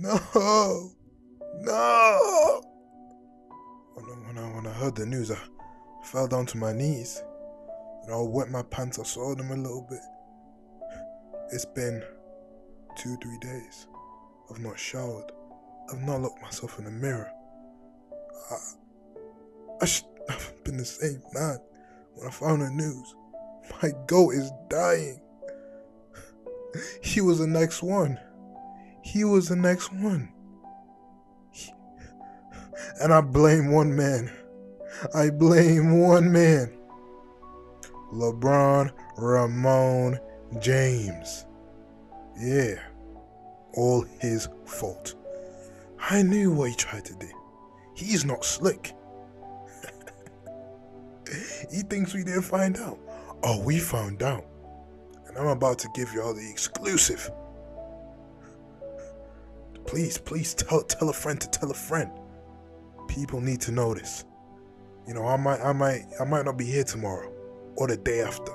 No, no. When I heard the news, I fell down to my knees. I wet my pants, I saw them a little bit. It's been 2-3 days. I've not showered. I've not looked myself in the mirror. I should have been the same man when I found the news. My goat is dying. He was the next one. And I blame one man. LeBron Raymone James. Yeah. All his fault. I knew what he tried to do. He's not slick. He thinks we didn't find out. Oh, we found out. And I'm about to give y'all the exclusive. Please tell a friend to tell a friend. People need to know this. I might not be here tomorrow or the day after.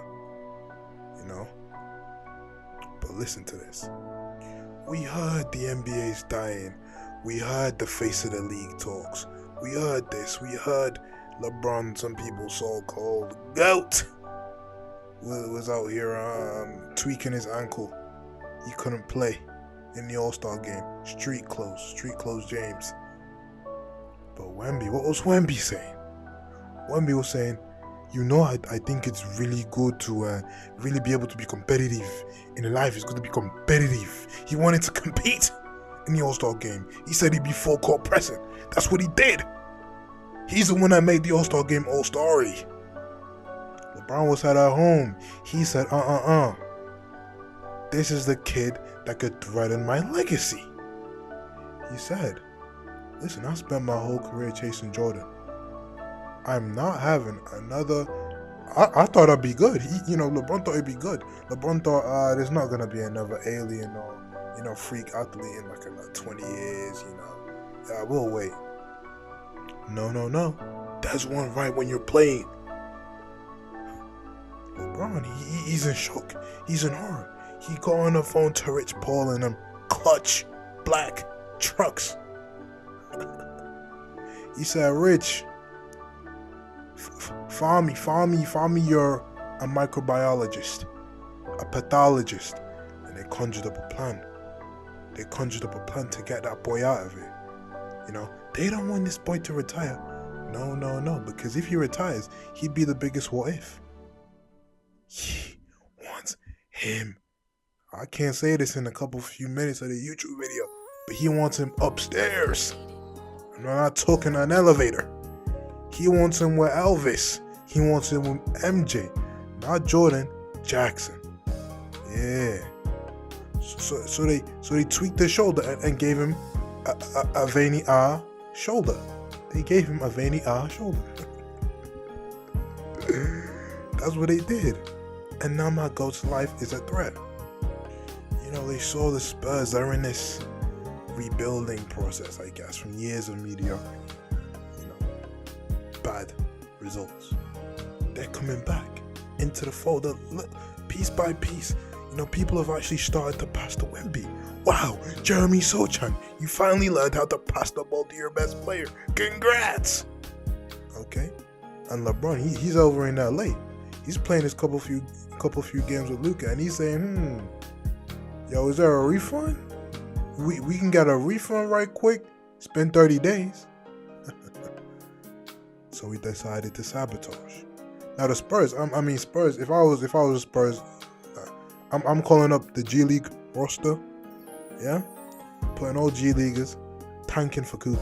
But listen to this. We heard the NBA's dying. We heard the face of the league talks. We heard this. We heard LeBron, some people so-called GOAT, was out here tweaking his ankle. He couldn't play in the All-Star game. Street clothes James. But Wemby, what was Wemby saying? Wemby was saying, I think it's really good to really be able to be competitive in life. It's good to be competitive. He wanted to compete in the All-Star game. He said he'd be full court pressing. That's what he did. He's the one that made the All-Star game All-Starry. LeBron was at home. He said, this is the kid that could threaten my legacy. He said, listen, I spent my whole career chasing Jordan. I'm not having another. I thought I'd be good. LeBron thought it'd be good. LeBron thought there's not gonna be another alien or freak athlete in like another 20 years. Yeah, we'll wait. No. There's one right when you're playing. LeBron, he's in shock. He's in horror. He got on the phone to Rich Paul and them Klutch black trucks. He said, Rich, find me, you're a microbiologist, a pathologist. And they conjured up a plan. To get that boy out of it. They don't want this boy to retire. No, because if he retires, he'd be the biggest what if. He wants him. I can't say this in a few minutes of the YouTube video, but he wants him upstairs. I'm not talking an elevator. He wants him with Elvis. He wants him with MJ. Not Jordan, Jackson. Yeah. So they tweaked the shoulder and gave him a veiny shoulder. They gave him a veiny shoulder. That's what they did. And now my GOAT's life is a threat. They saw the Spurs are in this rebuilding process, I guess, from years of mediocrity. Bad results. They're coming back into the fold. Look, piece by piece, people have actually started to pass the Wemby. Wow, Jeremy Sochan, you finally learned how to pass the ball to your best player. Congrats! Okay, and LeBron, he's over in LA. He's playing his couple few games with Luka, and he's saying, yo, is there a refund? We can get a refund right quick. It's been 30 days. So we decided to sabotage. Now the Spurs, Spurs. If I was Spurs, I'm calling up the G League roster. Yeah, putting all G Leaguers, tanking for Cooper.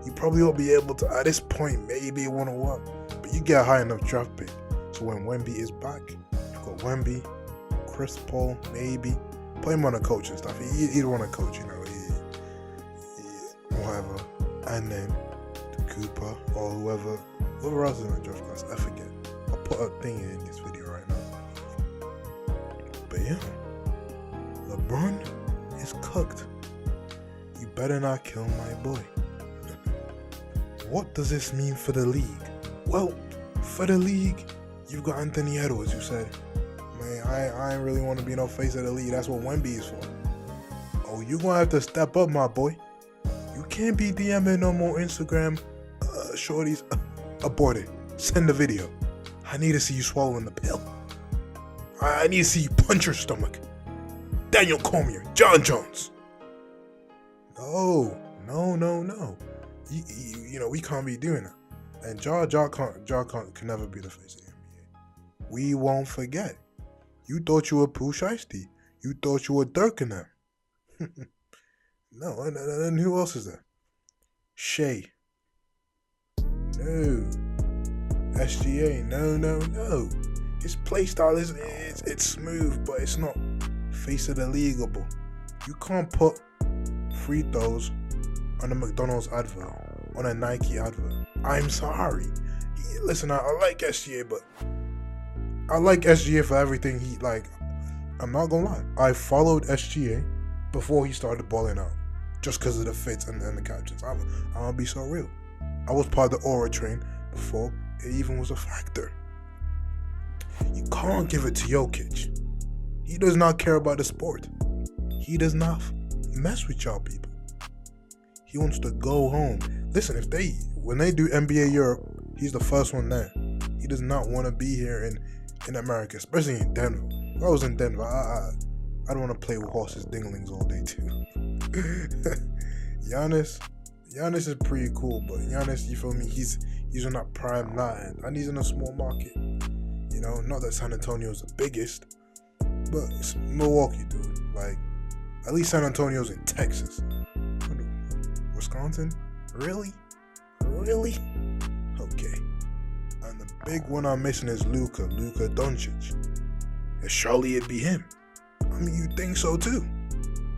You probably won't be able to at this point. Maybe it won't work, but you get a high enough draft pick. So when Wemby is back, you've got Wemby, Chris Paul, maybe play him on a coach and stuff. He'd want to coach, whatever, and then Cooper or whoever else is in the draft class. I forget. I'll put a thing in this video right now. But yeah, LeBron is cooked. You better not kill my boy. What does this mean for the league? Well, for the league, you've got Anthony Edwards, who said, man, I ain't really want to be no face of the league. That's what Wemby is for. Oh, you gonna have to step up, my boy. You can't be DMing no more Instagram shorties. Abort it. Send the video. I need to see you swallowing the pill. I need to see you punch your stomach. Daniel Cormier, John Jones. No. You know, we can't be doing that. And Ja can never be the face of the NBA. We won't forget. You thought you were Pooh Shiesty. You thought you were Dirk in them. No, and who else is there? Shea. No. SGA. No. His play style it's smooth, but it's not face of the leagueable. You can't put free throws on a McDonald's advert, on a Nike advert. I'm sorry. Listen, I like SGA, but I like SGA for everything he like. I'm not gonna lie. I followed SGA before he started balling out, just because of the fits and the captions. I'm gonna be so real. I was part of the Aura train before it even was a factor. You can't give it to Jokic. He does not care about the sport. He does not mess with y'all people. He wants to go home. Listen, when they do NBA Europe, he's the first one there. He does not want to be here in America, especially in Denver. If I was in Denver, I don't want to play with horses dinglings all day too. Giannis is pretty cool, but Giannis, you feel me? He's in that prime land, and he's in a small market. You know, not that San Antonio's the biggest, but it's Milwaukee, dude. Like, at least San Antonio's in Texas. Wisconsin? Really? Okay. And the big one I'm missing is Luka Doncic. And surely it'd be him. I mean, you think so too.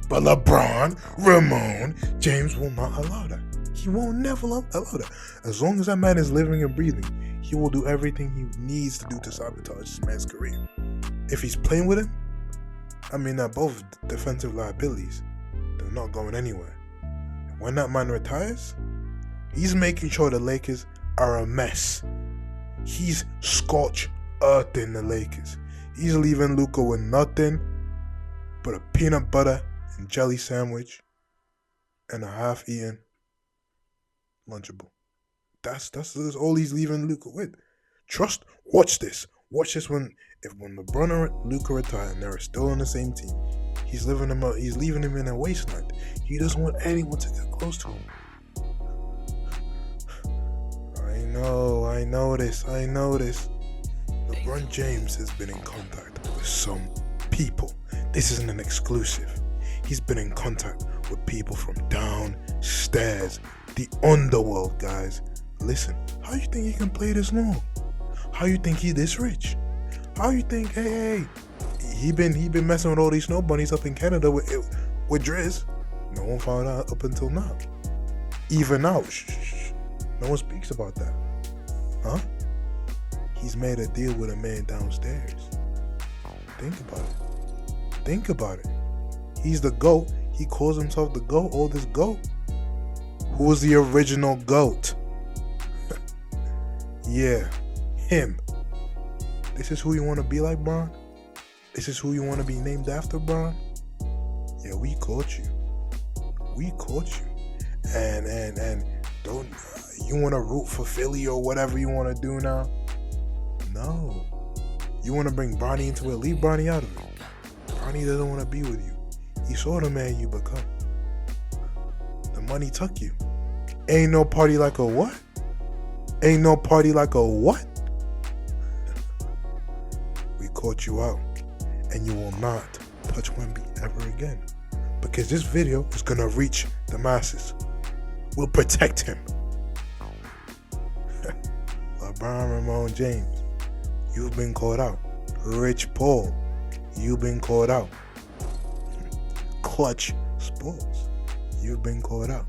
But LeBron, Raymone, James will not allow that. He won't never allow that. As long as that man is living and breathing, he will do everything he needs to do to sabotage this man's career. If he's playing with him, I mean, they're both defensive liabilities. They're not going anywhere. And when that man retires, he's making sure the Lakers are a mess. He's scorched earthing the Lakers. He's leaving Luka with nothing but a peanut butter and jelly sandwich and a half-eaten Lunchable. That's all he's leaving Luka with. Watch this when LeBron or Luka retire and they're still on the same team. He's leaving him in a wasteland. He doesn't want anyone to get close to him. I know this. LeBron James has been in contact with some people. This isn't an exclusive. He's been in contact with people from downstairs, the underworld, guys. Listen, how you think he can play this long? How you think he this rich? How you think, hey, he been messing with all these snow bunnies up in Canada with Driz? No one found out up until now. Even now, no one speaks about that. Huh? He's made a deal with a man downstairs. Think about it. He's the GOAT. He calls himself the GOAT. Oh, this GOAT. Who was the original GOAT? Yeah, him. This is who you want to be like, Bron? This is who you want to be named after, Bron? Yeah, we caught you. And don't you want to root for Philly or whatever you want to do now? No. You want to bring Bronny into it? Leave Bronny out of it. Bronny doesn't want to be with you. He saw the man you become. The money took you. Ain't no party like a what? Ain't no party like a what? We caught you out. And you will not touch Wemby ever again. Because this video is going to reach the masses. We'll protect him. LeBron, Raymone, James, you've been called out. Rich Paul, you've been called out. Klutch Sports, you've been called out.